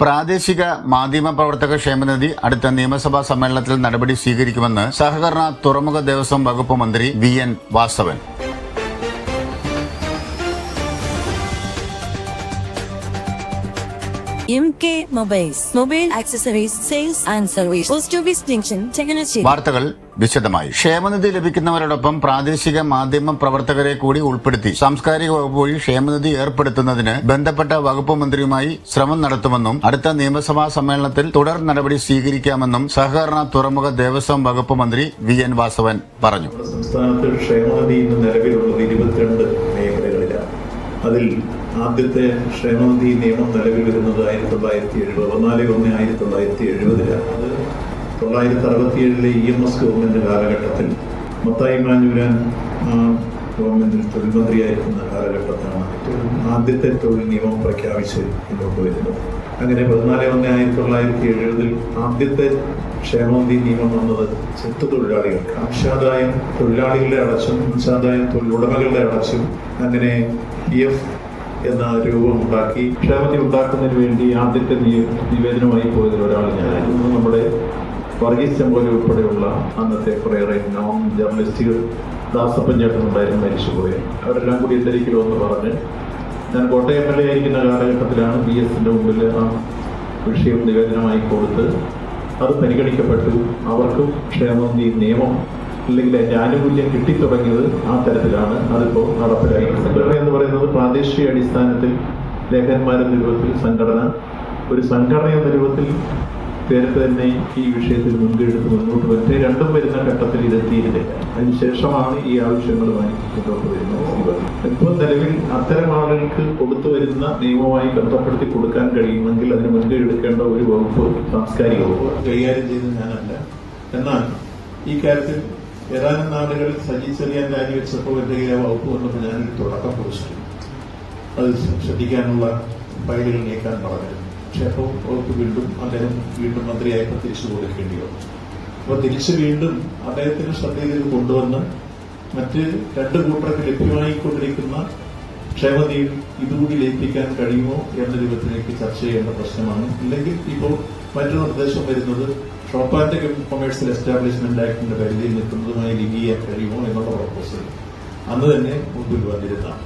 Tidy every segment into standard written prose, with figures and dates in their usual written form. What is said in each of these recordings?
പ്രാദേശിക മാധ്യമ പ്രവർത്തക ക്ഷേമനിധി അടുത്ത നിയമസഭാ സമ്മേളനത്തിൽ നടപടി സ്വീകരിക്കുമെന്ന് സഹകരണ തുറമുഖ ദേവസ്വം വകുപ്പ് മന്ത്രി VN Vasavan. MK Mobiles, Mobile Accessories, Sales and Service, Post Office Junction, Chennai. വാർത്തകൾ വിശദമായി. ക്ഷേമനിധി ലഭിക്കുന്നവരോടൊപ്പം പ്രാദേശിക മാധ്യമ പ്രവർത്തകരെ കൂടി ഉൾപ്പെടുത്തി സാംസ്കാരിക വകുപ്പ് വഴി ക്ഷേമനിധി ഏർപ്പെടുത്തുന്നതിന് ബന്ധപ്പെട്ട വകുപ്പ് മന്ത്രിയുമായി ശ്രമം നടത്തുമെന്നും അടുത്ത നിയമസഭാ സമ്മേളനത്തിൽ തുടർ നടപടി സ്വീകരിക്കാമെന്നും സഹകരണ തുറമുഖ ദേവസ്വം വകുപ്പ് മന്ത്രി VN വാസവൻ പറഞ്ഞു. സംസ്ഥാനത്ത് ക്ഷേമനിധി ഇന്ന് നിലവിലുള്ളത് 22 മേഖലകളിലാണ്. അതിൽ ആദ്യത്തെ ക്ഷേമനിധി നിയമം നിലവിൽ വരുന്നത് 14/1/1970. അത് 1967 EMS ഗവൺമെന്റ് കാലഘട്ടത്തിൽ മത്തായി മാഞ്ഞൂരാൻ ഗവൺമെന്റിൽ തൊഴിൽ മന്ത്രിയായിരിക്കുന്ന കാലഘട്ടത്താണ് ആദ്യത്തെ തൊഴിൽ നിയമം പ്രഖ്യാപിച്ച് മുന്നോട്ട് വരുന്നത്. അങ്ങനെ 14/1/1970 ആദ്യത്തെ ക്ഷേമനിധി നിയമം വന്നത് ചെത്തുതൊഴിലാളികൾക്ക് അംശാദായം തൊഴിലാളികളുടെ അടച്ചും അംശാദായം തൊഴിലുടമകളുടെ അടച്ചും അങ്ങനെ PF എന്ന രൂപം ഉണ്ടാക്കി ക്ഷേമനിധി ഉണ്ടാക്കുന്നതിന് വേണ്ടി ആദ്യത്തെ നിവേദനമായി പോയതിൽ ഒരാൾ ഞാനായിരുന്നു. നമ്മുടെ വർഗീസ് ചെമ്പോലി ഉൾപ്പെടെയുള്ള അന്നത്തെ കുറേയേറെ നോൺ ജേർണലിസ്റ്റുകൾ ദാസപ്പൻ ചേട്ടൻ ഉണ്ടായിരുന്നു, മരിച്ചുപോയി. അവരെല്ലാം കൂടി എന്തെങ്കിലും എന്ന് പറഞ്ഞ് ഞാൻ കോട്ടയം MLA ആയിരിക്കുന്ന കാലഘട്ടത്തിലാണ് BSന്റെ മുമ്പിൽ ആ വിഷയം നിവേദനമായി കൊടുത്ത് അത് പരിഗണിക്കപ്പെട്ടു. അവർക്കും ക്ഷേമനിധി നിയമം അല്ലെങ്കിൽ അതിന്റെ ആനുകൂല്യം കിട്ടിത്തുടങ്ങിയത് ആ തരത്തിലാണ്. അതിപ്പോൾ നടപ്പിലായി. സംഘടന എന്ന് പറയുന്നത് പ്രാദേശിക അടിസ്ഥാനത്തിൽ ലേഖകന്മാരെന്ന രൂപത്തിൽ ഒരു സംഘടന എന്ന രൂപത്തിൽ നേരത്തെ തന്നെ ഈ വിഷയത്തിൽ മുൻകൈയെടുത്ത് മുന്നോട്ട് വരട്ടെ. രണ്ടും വരുന്ന ഘട്ടത്തിൽ ഇതെത്തിയിരുന്നില്ല. അതിനുശേഷമാണ് ഈ ആവശ്യങ്ങളുമായി മുന്നോട്ട് വരുന്നത്. ഇപ്പോൾ നിലവിൽ അത്തരം ആളുകൾക്ക് കൊടുത്തു വരുന്ന നിയമവുമായി ബന്ധപ്പെടുത്തി കൊടുക്കാൻ കഴിയുമെങ്കിൽ അതിന് മുൻകൈ എടുക്കേണ്ട ഒരു വകുപ്പ് സാംസ്കാരിക വകുപ്പ് കൈകാര്യം ചെയ്ത് ഞാനല്ല. എന്നാൽ ഈ കാര്യത്തിൽ ഏതാനും നാടുകളിൽ സജി ചെറിയാൻ രാജിവെച്ചപ്പോൾ എന്റെ വകുപ്പ് വന്നപ്പോൾ ഞാനൊരു തുടക്കം കുറിച്ചിട്ടു. അത് ശ്രദ്ധിക്കാനുള്ള ഫയലുകൾ നീക്കാൻ പറഞ്ഞിരുന്നു. പക്ഷെ അപ്പോൾ വകുപ്പ് അദ്ദേഹം വീണ്ടും മന്ത്രിയായപ്പോൾ തിരിച്ചു കൊടുക്കേണ്ടി വന്നു. അപ്പോൾ തിരിച്ച് വീണ്ടും അദ്ദേഹത്തിന് ശ്രദ്ധയിൽ കൊണ്ടുവന്ന് മറ്റ് 2 കൂട്ടർക്ക് ലഭ്യമായിക്കൊണ്ടിരിക്കുന്ന ക്ഷേമനിധി ഇതുകൂടി ലയിപ്പിക്കാൻ കഴിയുമോ എന്ന രൂപത്തിലേക്ക് ചർച്ച ചെയ്യേണ്ട പ്രശ്നമാണ്. ഇല്ലെങ്കിൽ ഇപ്പോൾ മറ്റൊരു നിർദ്ദേശം വരുന്നത് ഷോപ്പ് ആൻഡ് കൊമേഴ്സ്യൽ എസ്റ്റാബ്ലിഷ്മെന്റ് ആക്ടിന്റെ പരിധിയിൽ നിൽക്കുന്നതുമായി ലിങ്ക് ചെയ്യാൻ കഴിയുമോ എന്നുള്ള പ്രപ്പോസൽ അന്ന് തന്നെ മുമ്പിൽ വന്നിരുന്നതാണ്.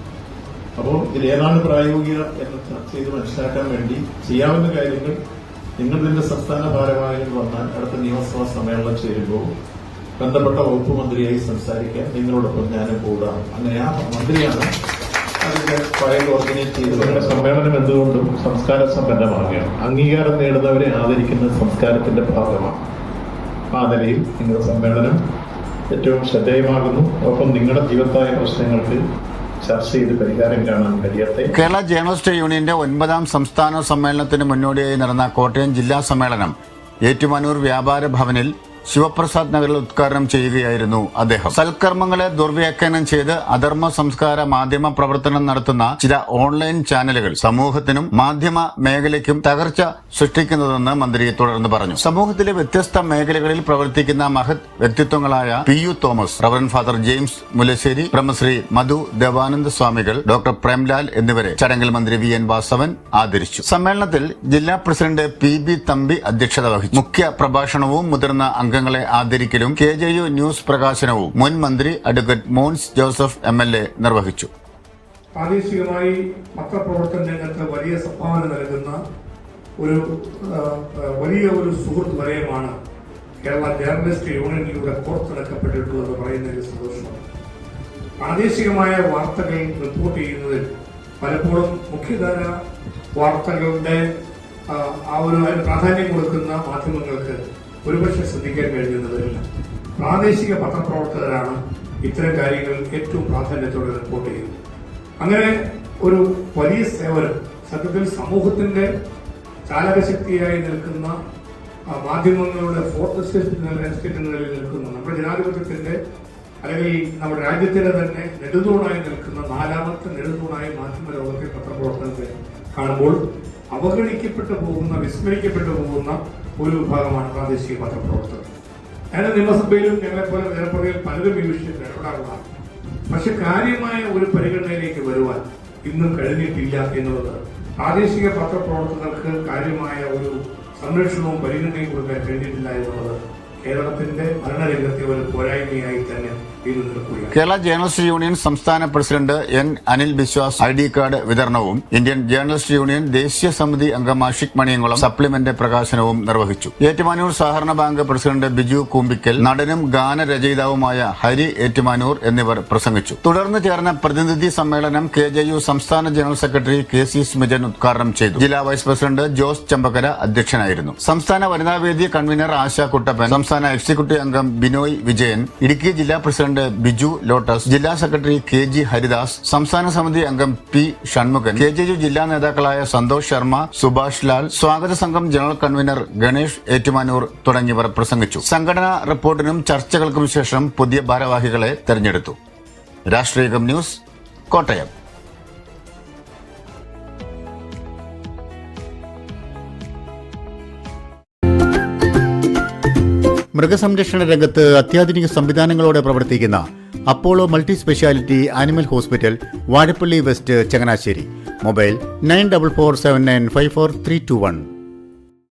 അപ്പോൾ ഇതിൽ ഏതാണ് പ്രായോഗിക എന്ന് ചർച്ച ചെയ്ത് മനസ്സിലാക്കാൻ വേണ്ടി ചെയ്യാവുന്ന കാര്യങ്ങൾ നിങ്ങൾ ഇതിന്റെ സംസ്ഥാന ഭാരവാഹികൾ വന്നാൽ അടുത്ത നിയമസഭാ സമ്മേളനം ചേരുമ്പോൾ ബന്ധപ്പെട്ട വകുപ്പ് മന്ത്രിയായി സംസാരിക്കാൻ നിങ്ങളോടൊപ്പം ഞാനും കൂടാം. അങ്ങനെ ആ മന്ത്രിയാണ് അതിന്റെ ഫയൽ ഓർഗനൈസ് ചെയ്ത് സമ്മേളനം എന്തുകൊണ്ടും സംസ്കാര സമ്പന്നമാകുകയാണ്. അംഗീകാരം നേടുന്നവരെ ആദരിക്കുന്ന സംസ്കാരത്തിന്റെ ഭാഗമാണ്. ആ നിലയിൽ നിങ്ങളുടെ സമ്മേളനം ഏറ്റവും ശ്രദ്ധേയമാകുന്നു. ഒപ്പം നിങ്ങളുടെ ജീവിതത്തായ പ്രശ്നങ്ങൾക്ക് ചർച്ച ചെയ്ത് പരിഹാരം കാണാൻ കഴിയട്ടെ. കേരള ജേർണലിസ്റ്റ് യൂണിയന്റെ 9ാം സംസ്ഥാന സമ്മേളനത്തിന് മുന്നോടിയായി നടന്ന കോട്ടയം ജില്ലാ സമ്മേളനം ഏറ്റുമാനൂർ വ്യാപാര ഭവനിൽ ശിവപ്രസാദ് നഗറിൽ ഉദ്ഘാടനം ചെയ്യുകയായിരുന്നു അദ്ദേഹം. സൽക്കർമ്മങ്ങളെ ദുർവ്യാഖ്യാനം ചെയ്ത് അധർമ്മ സംസ്കാര മാധ്യമ പ്രവർത്തനം നടത്തുന്ന ചില ഓൺലൈൻ ചാനലുകൾ സമൂഹത്തിനും മാധ്യമ മേഖലയ്ക്കും തകർച്ച സൃഷ്ടിക്കുന്നതെന്ന് മന്ത്രി തുടർന്ന് പറഞ്ഞു. സമൂഹത്തിലെ വ്യത്യസ്ത മേഖലകളിൽ പ്രവർത്തിക്കുന്ന മഹത് വ്യക്തിത്വങ്ങളായ PU Thomas, reverend father James Mullassery, Brahmasree Madhu Devananda സ്വാമികൾ, ഡോക്ടർ പ്രേംലാൽ എന്നിവരെ ചടങ്ങിൽ മന്ത്രി VN വാസവൻ ആദരിച്ചു. സമ്മേളനത്തിൽ ജില്ലാ പ്രസിഡന്റ് PB തമ്പി അധ്യക്ഷത വഹിച്ചു. മുഖ്യ പ്രഭാഷണവും മുതിർന്ന അംഗങ്ങളെ ആദരിക്കലും KJU ന്യൂസ് പ്രകാശനവും മുൻ മന്ത്രി അഡ്വക്കേറ്റ് മോൻസ് ജോസഫ് MLA നിർവഹിച്ചു. പ്രാദേശികമായി പത്രപ്രവർത്തന രംഗത്ത് വലിയ സംഭാവന നൽകുന്ന വലിയ ഒരു സുഹൃത്ത് വലയമാണ് കേരള ജേർണലിസ്റ്റ് യൂണിയനിലൂടെ പുറത്തിറക്കപ്പെട്ടിട്ടുള്ളത് പറയുന്നതിൽ സന്തോഷമാണ്. പ്രാദേശികമായ വാർത്തകൾ റിപ്പോർട്ട് ചെയ്യുന്നതിൽ പലപ്പോഴും മുഖ്യധാര വാർത്തകളുടെ അതിന് പ്രാധാന്യം കൊടുക്കുന്ന മാധ്യമങ്ങൾക്ക് ഒരുപക്ഷെ ശ്രദ്ധിക്കാൻ കഴിയുന്നതില്ല. പ്രാദേശിക പത്രപ്രവർത്തകരാണ് ഇത്തരം കാര്യങ്ങൾ ഏറ്റവും പ്രാധാന്യത്തോടെ റിപ്പോർട്ട് ചെയ്യുന്നത്. അങ്ങനെ ഒരു വലിയ സേവനം സത്യത്തിൽ സമൂഹത്തിന്റെ ചാലകശക്തിയായി നിൽക്കുന്ന മാധ്യമങ്ങളുടെ ഫോർത്ത് എസ്റ്റേറ്റ് നിലയിൽ നിൽക്കുന്ന നമ്മുടെ ജനാധിപത്യത്തിന്റെ അല്ലെങ്കിൽ നമ്മുടെ രാജ്യത്തിന്റെ തന്നെ നെടുതൂണായി നിൽക്കുന്ന 4ാമത്തെ നെടുതൂണായി മാധ്യമ ലോകത്തെ പത്രപ്രവർത്തനത്തെ കാണുമ്പോൾ അവഗണിക്കപ്പെട്ടു പോകുന്ന വിസ്മരിക്കപ്പെട്ടു പോകുന്ന ഒരു വിഭാഗമാണ് പ്രാദേശിക പത്രപ്രവർത്തകർ. അതിന് നിയമസഭയിലും ഞങ്ങളെപ്പോലെ ജനപ്രതിനിധികൾ പലരും ഈ വിഷയത്തിൽ ഇടപെടാറുള്ളതാണ്. പക്ഷെ കാര്യമായ ഒരു പരിഗണനയിലേക്ക് വരുവാൻ ഇന്നും കഴിഞ്ഞിട്ടില്ല എന്നുള്ളത് പ്രാദേശിക പത്രപ്രവർത്തകർക്ക് കാര്യമായ ഒരു സംരക്ഷണവും പരിഗണനയും കൊടുക്കാൻ കഴിഞ്ഞിട്ടില്ല എന്നുള്ളത് കേരളത്തിന്റെ ഭരണരംഗത്തെ ഒരു പോരായ്മയായി തന്നെ ഇത് നിൽക്കുകയാണ്. കേരള ജേർണലിസ്റ്റ് യൂണിയൻ സംസ്ഥാന president N Anil Biswas ID card വിതരണവും ഇന്ത്യൻ ജേർണലിസ്റ്റ് യൂണിയൻ ദേശീയ സമിതി അംഗം ആഷിഖ് മണിയംകുളം സപ്ലിമെന്റ് പ്രകാശനവും നിർവഹിച്ചു. ഏറ്റുമാനൂർ സഹകരണ ബാങ്ക് പ്രസിഡന്റ് ബിജു കൂമ്പിക്കൽ, നടനും ഗാനരചയിതാവുമായ ഹരി ഏറ്റുമാനൂർ എന്നിവർ പ്രസംഗിച്ചു. തുടർന്ന് ചേർന്ന പ്രതിനിധി സമ്മേളനം KJU സംസ്ഥാന ജനറൽ സെക്രട്ടറി KC സ്മിജൻ ഉദ്ഘാടനം ചെയ്തു. ജില്ലാ വൈസ് പ്രസിഡന്റ് ജോസ് ചമ്പക്കര അധ്യക്ഷനായിരുന്നു. സംസ്ഥാന വനിതാവേദി കൺവീനർ ആശ കുട്ടപ്പൻ, സംസ്ഥാന എക്സിക്യൂട്ടീവ് അംഗം ബിനോയ് വിജയൻ, ഇടുക്കി ജില്ലാ പ്രസിഡന്റ് ബിജു ലോട്ടസ്, ജില്ലാ സെക്രട്ടറി KG ഹരിദാസ്, സംസ്ഥാന സമിതി അംഗം P ഷൺമുഖൻ, KJU ജില്ലാ നേതാക്കളായ സന്തോഷ് ശർമ്മ, സുഭാഷ് ലാൽ, സ്വാഗത സംഘം ജനറൽ കൺവീനർ ഗണേഷ് ഏറ്റുമാനൂർ തുടങ്ങിയവർ പ്രസംഗിച്ചു. സംഘടനാ റിപ്പോർട്ടിനും ചർച്ചകൾക്കും ശേഷം പുതിയ ഭാരവാഹികളെ തെരഞ്ഞെടുത്തു. രാഷ്ട്രീയം ന്യൂസ്, കോട്ടയം. മൃഗസംരക്ഷണ രംഗത്ത് അത്യാധുനിക സംവിധാനങ്ങളോടെ പ്രവർത്തിക്കുന്ന Apollo multi speciality animal hospital, Vazhappally west, Changanassery. Mobile 9447954321.